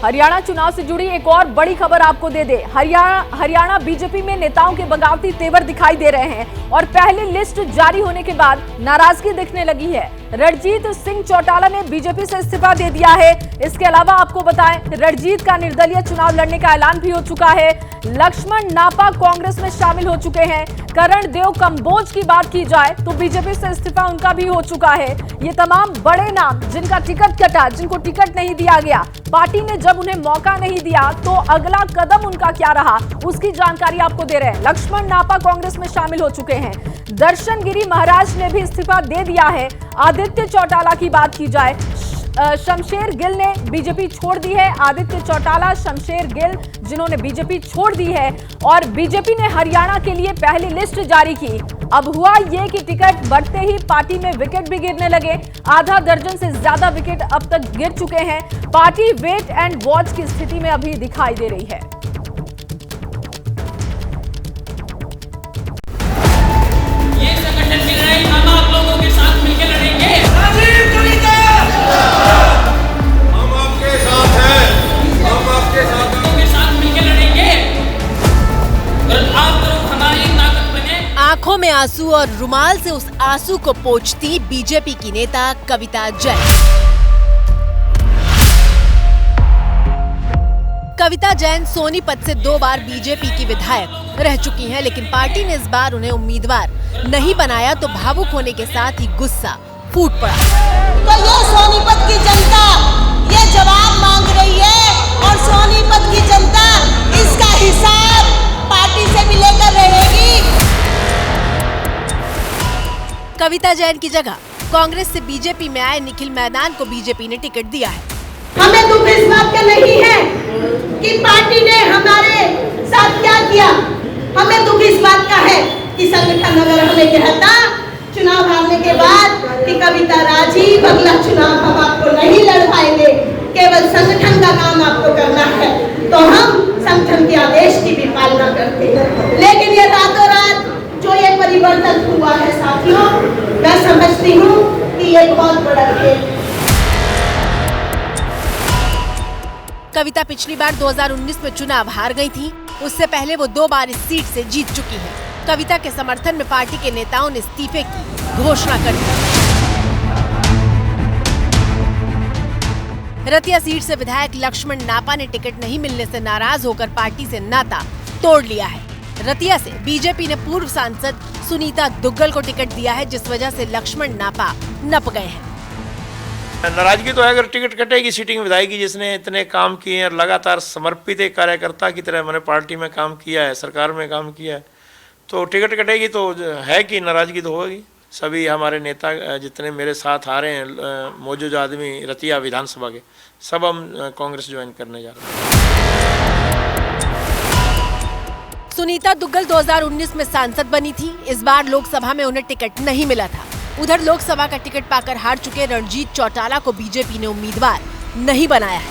हरियाणा चुनाव से जुड़ी एक और बड़ी खबर आपको दे दे। हरियाणा बीजेपी में नेताओं के बगावती तेवर दिखाई दे रहे हैं और पहली लिस्ट जारी होने के बाद नाराजगी दिखने लगी है। रणजीत सिंह चौटाला ने बीजेपी से इस्तीफा दे दिया है। इसके अलावा आपको बताएं, रणजीत का निर्दलीय चुनाव लड़ने का ऐलान भी हो चुका है। लक्ष्मण नापा कांग्रेस में शामिल हो चुके हैं। करण देव कंबोज की बात की जाए तो बीजेपी से इस्तीफा उनका भी हो चुका है। ये तमाम बड़े नाम जिनका टिकट कटा, जिनको टिकट नहीं दिया गया, पार्टी ने जब उन्हें मौका नहीं दिया तो अगला कदम उनका क्या रहा, उसकी जानकारी आपको दे रहे हैं। लक्ष्मण नापा कांग्रेस में शामिल हो चुके हैं। दर्शन गिरी महाराज ने भी इस्तीफा दे दिया है। आदित्य चौटाला की बात की जाए, शमशेर गिल ने बीजेपी छोड़ दी है। आदित्य चौटाला, शमशेर गिल जिन्होंने बीजेपी छोड़ दी है और बीजेपी ने हरियाणा के लिए पहली लिस्ट जारी की। अब हुआ ये कि टिकट बढ़ते ही पार्टी में विकेट भी गिरने लगे। आधा दर्जन से ज्यादा विकेट अब तक गिर चुके हैं। पार्टी वेट एंड वॉच की स्थिति में अभी दिखाई दे रही है। ये संगठन की लड़ाई हम आप लोगों के साथ मिलकर लड़ेंगे। हम आपके साथ हैं, हम आपके साथ मिलकर लड़ेंगे और आप लोग हमारी ताकत बने। आंखों में आंसू और रुमाल से उस आंसू को पोंछती बीजेपी की नेता कविता जैन। कविता जैन सोनीपत से 2 बार बीजेपी की विधायक रह चुकी हैं, लेकिन पार्टी ने इस बार उन्हें उम्मीदवार नहीं बनाया तो भावुक होने के साथ ही गुस्सा फूट पड़ा। तो ये सोनीपत की जनता ये जवाब मांग रही है और सोनीपत की जनता इसका हिसाब पार्टी से भी लेकर रहेगी। कविता जैन की जगह कांग्रेस से बीजेपी में आए निखिल मैदान को बीजेपी ने टिकट दिया है। हमें दुख इस बात का नहीं है कि पार्टी ने हमारे साथ क्या किया, हमें दुख इस बात का है कि संगठन अगर हमें कहता चुनाव हारने के बाद कि कविता राजीव अगला चुनाव हम आपको नहीं लड़ पाएंगे, केवल संगठन का काम आपको करना है, तो हम संगठन के आदेश की भी पालना करते। लेकिन ये रातों रात जो ये परिवर्तन हुआ है साथियों, मैं समझती हूँ कि ये बहुत बड़ा खेल। कविता पिछली बार 2019 में चुनाव हार गई थी। उससे पहले वो 2 बार इस सीट से जीत चुकी है। कविता के समर्थन में पार्टी के नेताओं ने इस्तीफे की घोषणा कर दी। रतिया सीट से विधायक लक्ष्मण नापा ने टिकट नहीं मिलने से नाराज होकर पार्टी से नाता तोड़ लिया है। रतिया से बीजेपी ने पूर्व सांसद सुनीता दुग्गल को टिकट दिया है, जिस वजह से लक्ष्मण नापा नप गए हैं। नाराजगी तो है, अगर टिकट कटेगी सीटिंग विधायक की जिसने इतने काम किए हैं और लगातार समर्पित एक कार्यकर्ता की तरह मैंने पार्टी में काम किया है, सरकार में काम किया है, तो टिकट कटेगी तो है कि नाराजगी तो होगी। सभी हमारे नेता जितने मेरे साथ आ रहे हैं मौजूद आदमी रतिया विधानसभा के, सब हम कांग्रेस ज्वाइन करने जा रहे हैं। सुनीता दुग्गल 2019 में सांसद बनी थी। इस बार लोकसभा में उन्हें टिकट नहीं मिला था। उधर लोकसभा का टिकट पाकर हार चुके रणजीत चौटाला को बीजेपी ने उम्मीदवार नहीं बनाया है।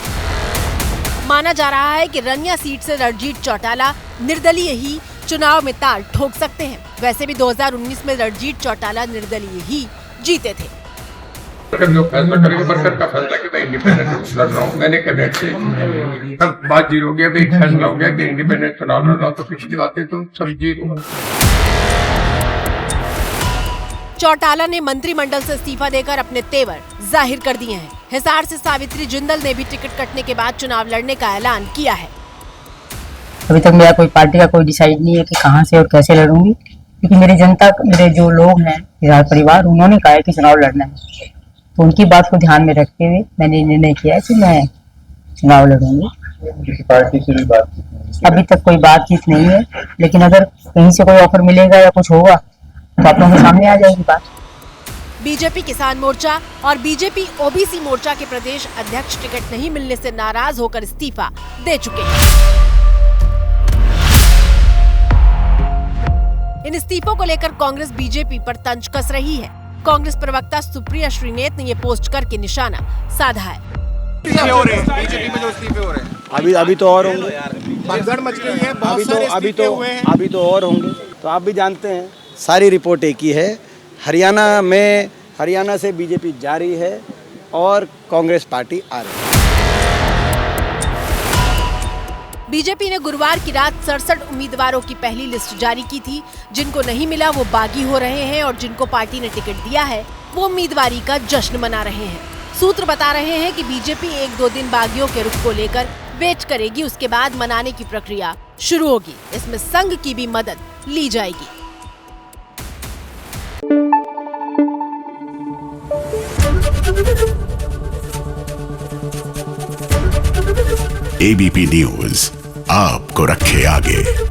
माना जा रहा है कि रनिया सीट से रणजीत चौटाला निर्दलीय ही चुनाव में ताल ठोक सकते हैं। वैसे भी 2019 में रणजीत चौटाला निर्दलीय ही जीते थे। जो फैसला करेंगे बरकर का फैसला कि मैं इंडिपेंडेंट लड़ रहा हूँ, मैंने कैबिनेट से सब बात जीरो हो गया, अभी फैसला हो गया कि इंडिपेंडेंट चुनाव लड़ रहा हूँ, तो पिछली बातें तो सब जीरो। चौटाला ने मंत्रिमंडल से इस्तीफा देकर अपने तेवर जाहिर कर दिए हैं। हिसार से सावित्री जिंदल ने भी टिकट कटने के बाद चुनाव लड़ने का ऐलान किया है। अभी तक मेरा कोई पार्टी का कोई डिसाइड नहीं है कि कहां से और कैसे लड़ूंगी, क्योंकि मेरी जनता, मेरे जो लोग हैं, हिसार परिवार, उन्होंने कहा है कि चुनाव लड़ना है, तो उनकी बात को ध्यान में रखते हुए मैंने निर्णय किया है कि मैं चुनाव लड़ूंगी। पार्टी से भी बात अभी तक कोई बातचीत नहीं है, लेकिन अगर कहीं से कोई ऑफर मिलेगा या कुछ होगा तो आप लोगों के सामने आ जाएगी बात। बीजेपी किसान मोर्चा और बीजेपी ओबीसी मोर्चा के प्रदेश अध्यक्ष टिकट नहीं मिलने से नाराज होकर इस्तीफा दे चुके हैं। इन इस्तीफों को लेकर कांग्रेस बीजेपी पर तंज कस रही है। कांग्रेस प्रवक्ता सुप्रिया श्रीनेत ने ये पोस्ट करके निशाना साधा है। बीजेपी में जो इस्तीफे हो रहे हैं अभी तो और होंगे, भगदड़ मच गई है, अभी तो और होंगे। तो आप भी जानते हैं सारी रिपोर्ट एक ही है, हरियाणा से बीजेपी जा रही है और कांग्रेस पार्टी आ रही है। बीजेपी ने गुरुवार की रात 67 उम्मीदवारों की पहली लिस्ट जारी की थी। जिनको नहीं मिला वो बागी हो रहे हैं और जिनको पार्टी ने टिकट दिया है वो उम्मीदवारी का जश्न मना रहे हैं। सूत्र बता रहे हैं कि बीजेपी 1-2 दिन बागियों के रुख को लेकर वेट करेगी, उसके बाद मनाने की प्रक्रिया शुरू होगी। इसमें संघ की भी मदद ली जाएगी। ABP न्यूज़ आपको रखे आगे।